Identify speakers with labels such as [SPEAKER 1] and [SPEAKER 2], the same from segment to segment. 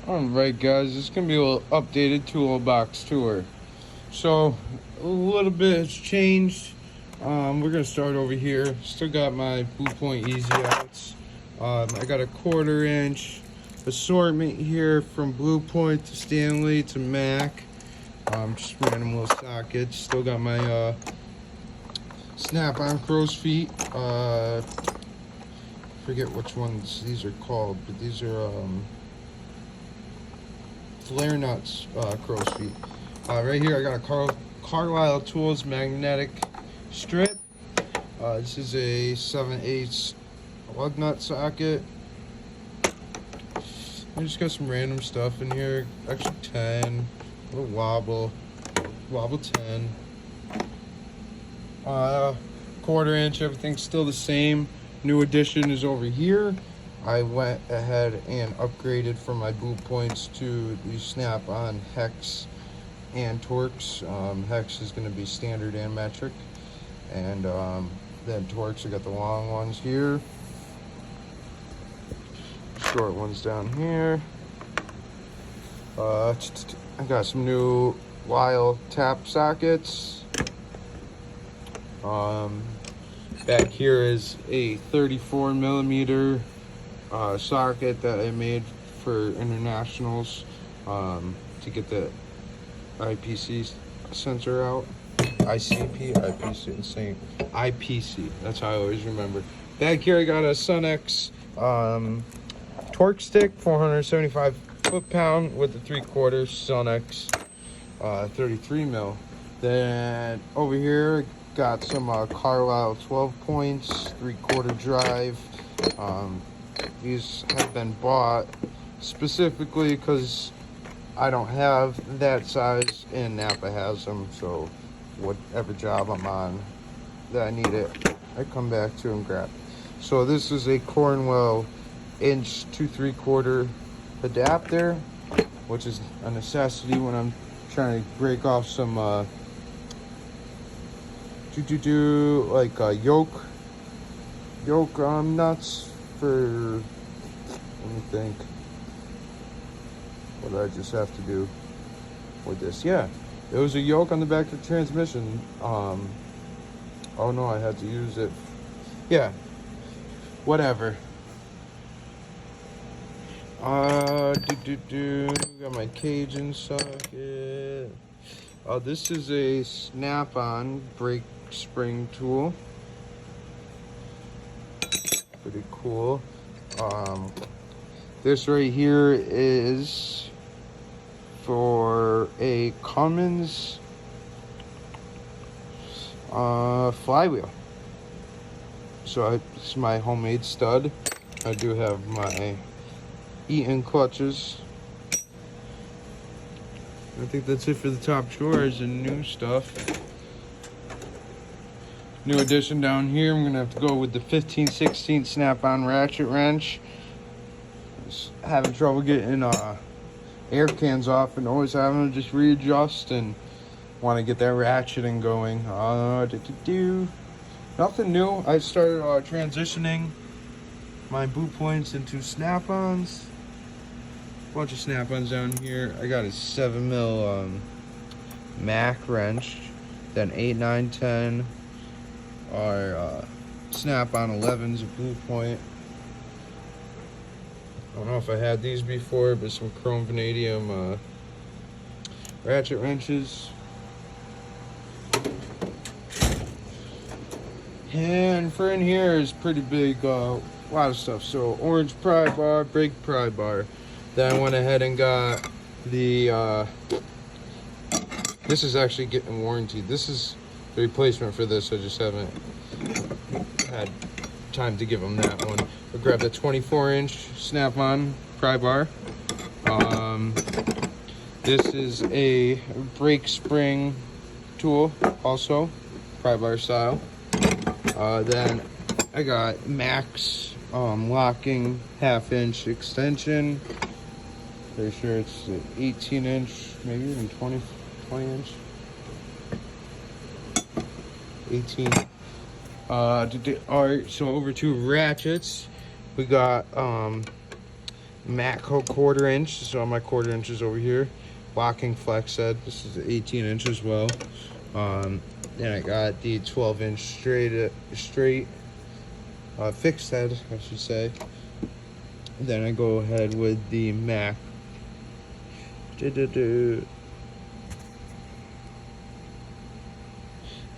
[SPEAKER 1] Alright guys, it's going to be a little updated Toolbox tour. So, a little bit has changed. We're going to start over here. Still got my Blue Point Easy Outs. I got a 1/4 inch assortment here from Blue Point to Stanley to Mac. Just random little sockets. Still got my Snapon crow's feet. Forget which ones these are called, but these are flare nuts crow's feet. Right here I got a Carlisle Tools magnetic strip. This is a 7/8 lug nut socket. I just got some random stuff in here. Actually 10, a little wobble 10. 1/4 inch, everything's still the same. New addition is over here. I went ahead and upgraded from my Blue Points to the Snap-on Hex and Torx. Hex is going to be standard and metric, and then Torx, I got the long ones here, short ones down here. I got some new Lyle tap sockets. Back here is a 34mm socket that I made for internationals to get the IPC sensor out. IPC, insane. IPC, that's how I always remember. Back here I got a Sunex torque stick, 475 foot-pound with a 3/4 Sunex 33mm. Then over here got some Carlisle 12 points, 3/4 drive. These have been bought specifically because I don't have that size and Napa has them, so whatever job I'm on that I need it, I come back to and grab it. So this is a Cornwell 1 to 3/4 adapter, which is a necessity when I'm trying to break off some like yoke nuts for, let me think, what do I just have to do with this? Yeah, there was a yoke on the back of the transmission. Oh no, I had to use it. Yeah, whatever. Got my Cajun socket. This is a Snap-on brake spring tool. Pretty cool. This right here is for a Cummins flywheel. So it's my homemade stud. I do have my Eaton clutches. I think that's it for the top drawers and new stuff. New addition down here, I'm gonna have to go with the 15/16 Snap-on ratchet wrench. Just having trouble getting air cans off and always having to just readjust and want to get that ratcheting going. Nothing new. I started transitioning my Blue Points into Snap-ons. Bunch of Snap-ons down here. I got a 7mm Mac wrench, then 8, 9, 10 are Snap-on 11s of Blue Point. I don't know if I had these before, but some chrome vanadium ratchet wrenches. And for in here is pretty big, a lot of stuff. So orange pry bar, brake pry bar. Then I went ahead and got the, this is actually getting warranted. This is the replacement for this. I just haven't had time to give them that one. I grabbed a 24-inch Snap-on pry bar. This is a brake spring tool, also pry bar style. Then I got Max locking 1/2-inch extension. Pretty sure it's an 18-inch, maybe even 20 inch. 18. Alright, so over to ratchets. We got Matco 1/4 inch. So my 1/4 inches over here. Locking flex head. This is 18 inch as well. Then I got the 12-inch straight fixed head, I should say. Then I go ahead with the Mac.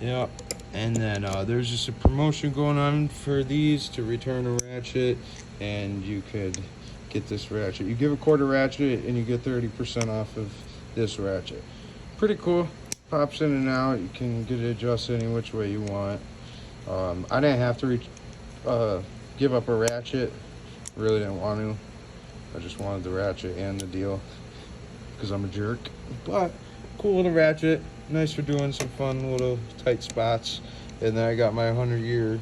[SPEAKER 1] Yep. And then there's just a promotion going on for these to return a ratchet, and you could get this ratchet. You give a 1/4 ratchet and you get 30% off of this ratchet. Pretty cool. Pops in and out. You can get it adjusted any which way you want. I didn't have to give up a ratchet. Really didn't want to. I just wanted the ratchet and the deal because I'm a jerk. But cool little ratchet. Nice for doing some fun little tight spots. And then I got my 100-year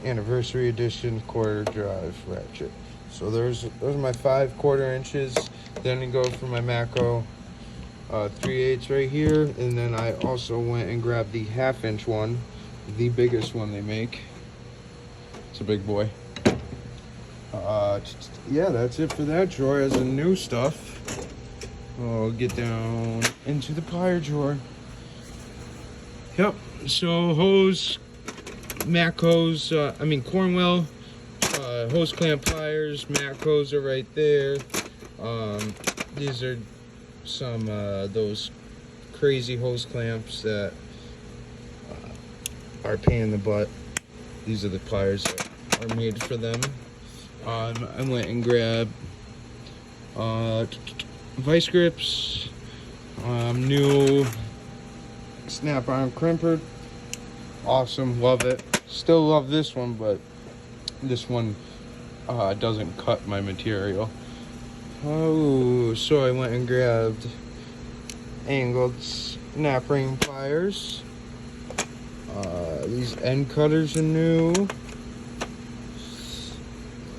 [SPEAKER 1] anniversary edition 1/4 drive ratchet. So those are my 5 1/4 inches. Then I go for my Matco 3/8 right here, and then I also went and grabbed the 1/2 inch one, the biggest one they make. It's a big boy. Yeah, that's it for that drawer. As a new stuff, I'll get down into the plier drawer. Yep. So hose, Matco's, Cornwell, hose clamp pliers, Matco's are right there. These are some those crazy hose clamps that are a pain in the butt. These are the pliers that are made for them. I went and grabbed vice grips, new Snapon crimper. Awesome, love it. Still love this one, but this one doesn't cut my material. Oh, so I went and grabbed angled snap ring pliers. These end cutters are new.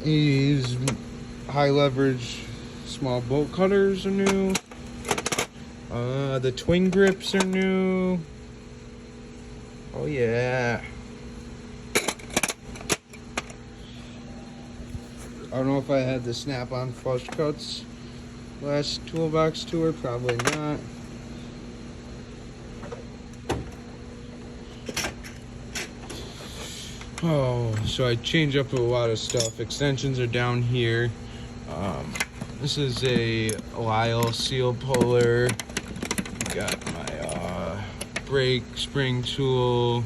[SPEAKER 1] These high leverage small bolt cutters are new. The twin grips are new. Oh yeah. I don't know if I had the Snap-on flush cuts last Toolbox tour, probably not. Oh, so I changed up a lot of stuff. Extensions are down here. This is a Lyle seal puller. Got my brake spring tool.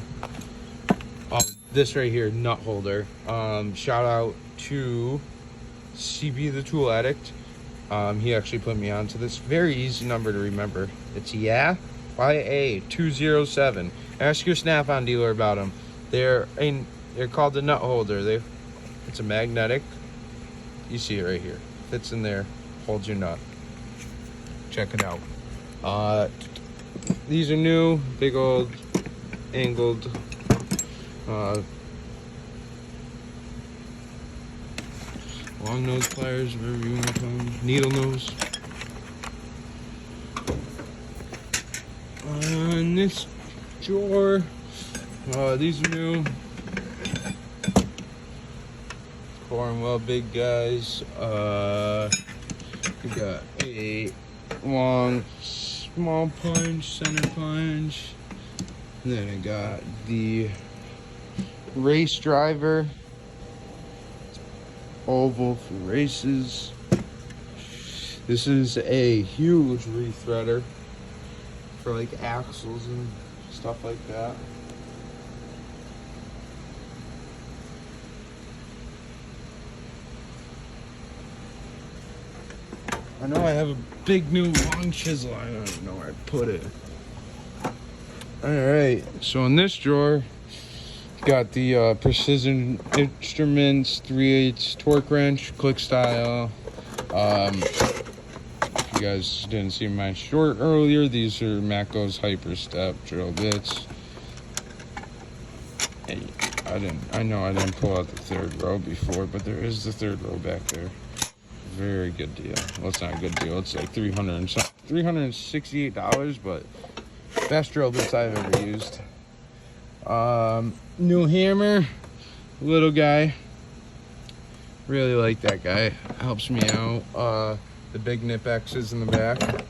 [SPEAKER 1] This right here, nut holder. Shout out to CB the Tool Addict. He actually put me onto this very easy number to remember. It's YA207. Ask your Snap-on dealer about them. They're called the nut holder. It's a magnetic. You see it right here. Fits in there. Holds your nut. Check it out. These are new. Big old angled long nose pliers, whatever you want to call them. Needle nose. In this drawer, these are new. Cornwell big guys. We got a long small punch, center punch. And then I got the race driver. Oval for races. This is a huge rethreader for like axles and stuff like that. I know I have a big new long chisel. I don't even know where I put it. Alright, so in this drawer, got the Precision Instruments 3/8 torque wrench, click style. If you guys didn't see my short earlier, these are Matco's Hyper Step drill bits. Hey, I know I didn't pull out the third row before, but there is the third row back there. Very good deal. Well, it's not a good deal. It's like $368, but best drill bits I've ever used. New hammer, little guy. Really like that guy. Helps me out. The big nip X's in the back.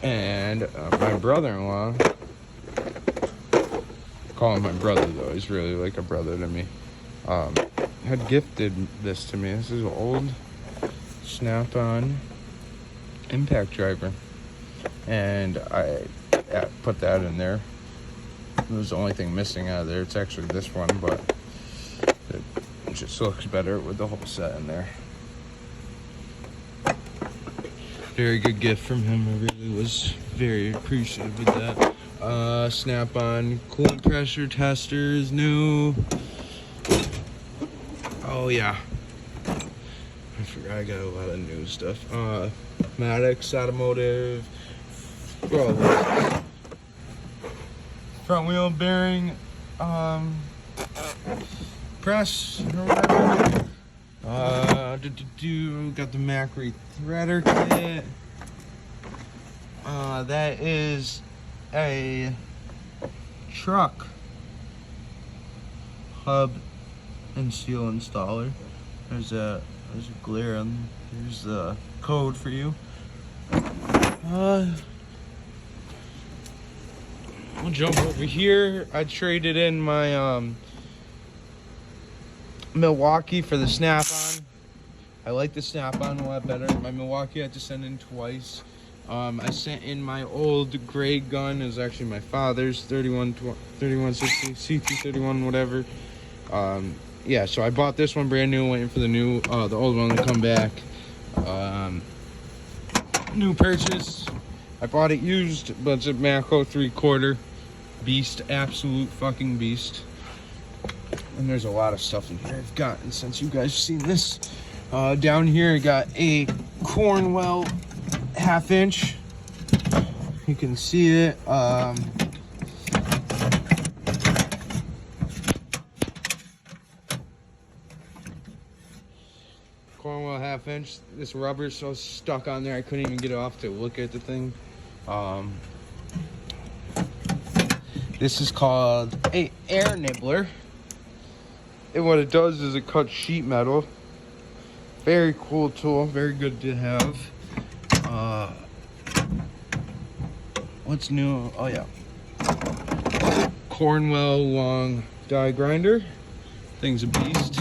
[SPEAKER 1] And my brother-in-law, call him my brother though, he's really like a brother to me, had gifted this to me. This is an old Snapon impact driver, and I put that in there. It was the only thing missing out of there. It's actually this one, but it just looks better with the whole set in there. Very good gift from him. I really was very appreciative of that. Snap-on coolant pressure tester is new. Oh yeah, I forgot I got a lot of new stuff. Maddox Automotive. Bro, front wheel bearing press or whatever. Got the Macri threader kit. That is a truck hub and seal installer. There's a glare on. Here's the code for you. I'll jump over here. I traded in my Milwaukee for the Snap-on. I like the Snap-on a lot better. My Milwaukee I had to send in twice. I sent in my old gray gun. It was actually my father's 3160 C231 whatever. Yeah, so I bought this one brand new, waiting for the old one to come back. New purchase. I bought it used, but it's a Mako 3/4 beast, absolute fucking beast. And there's a lot of stuff in here I've gotten since you guys seen this. Down here I got a Cornwell 1/2 inch. You can see it. Cornwell 1/2 inch. This rubber's so stuck on there I couldn't even get it off to look at the thing. This is called a air nibbler. And what it does is it cuts sheet metal. Very cool tool, very good to have. What's new? Oh yeah, Cornwell long die grinder. Thing's a beast.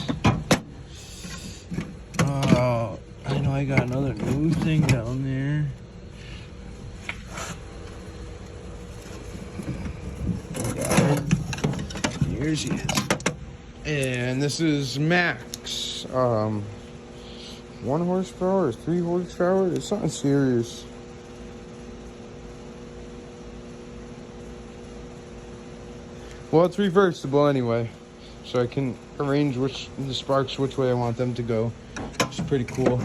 [SPEAKER 1] I know I got another new thing down there. Here she is. And this is Max. 1 horsepower or 3 horsepower? It's something serious. Well, it's reversible anyway, so I can arrange the sparks which way I want them to go. It's pretty cool.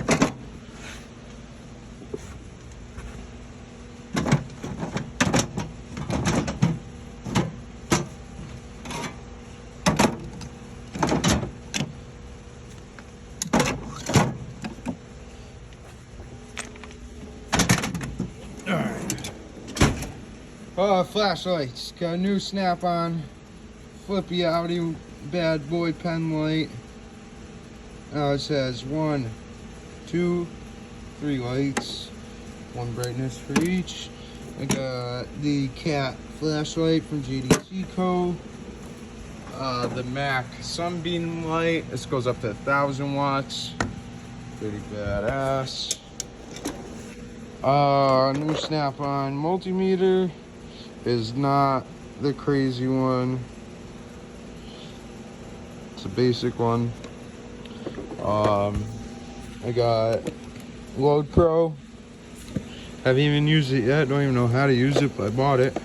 [SPEAKER 1] Flashlights. Got a new Snap-on flippy Audi bad boy pen light. It says 1, 2, 3 lights, 1 brightness for each. I got the cat flashlight from JDC Co. The Mac sunbeam light. This goes up to 1,000 watts. Pretty badass. New Snap-on multimeter. Is not the crazy one. It's a basic one. I got Load Pro. Haven't even used it yet. Don't even know how to use it, but I bought it.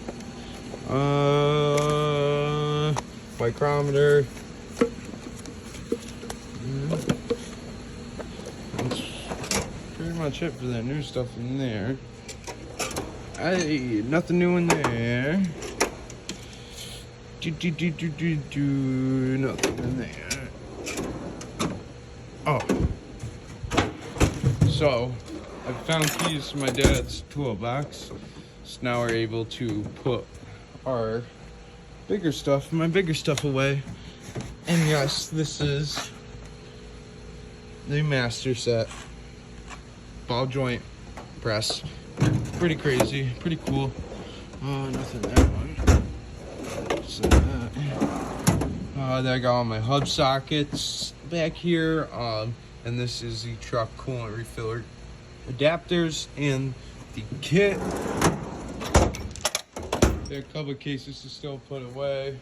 [SPEAKER 1] Micrometer. That's pretty much it for that new stuff in there. Hey, nothing new in there. Nothing in there. Oh. So, I found keys to my dad's toolbox. So now we're able to put our my bigger stuff away. And yes, this is the master set ball joint press. Pretty crazy, pretty cool. Nothing that one. So that. Then I got all my hub sockets back here. And this is the truck coolant refiller adapters and the kit. There are a couple of cases to still put away.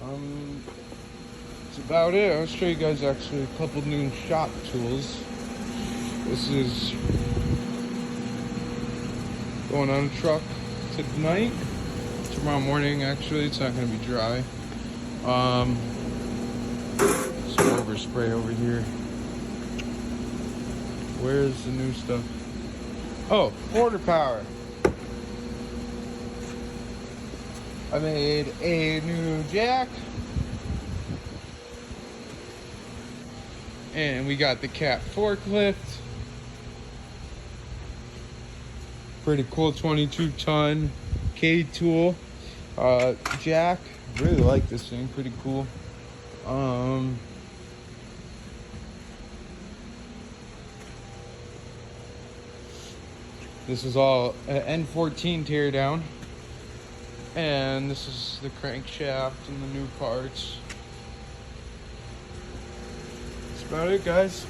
[SPEAKER 1] That's about it. I'll show you guys actually a couple new shop tools. This is going on a truck tonight. Tomorrow morning, actually, it's not going to be dry. Some overspray over here. Where's the new stuff? Oh, quarter power. I made a new jack. And we got the cat forklift. Pretty cool 22-ton K tool jack. Really like this thing, pretty cool. This is all N14 teardown. And this is the crankshaft and the new parts. That's about it, guys.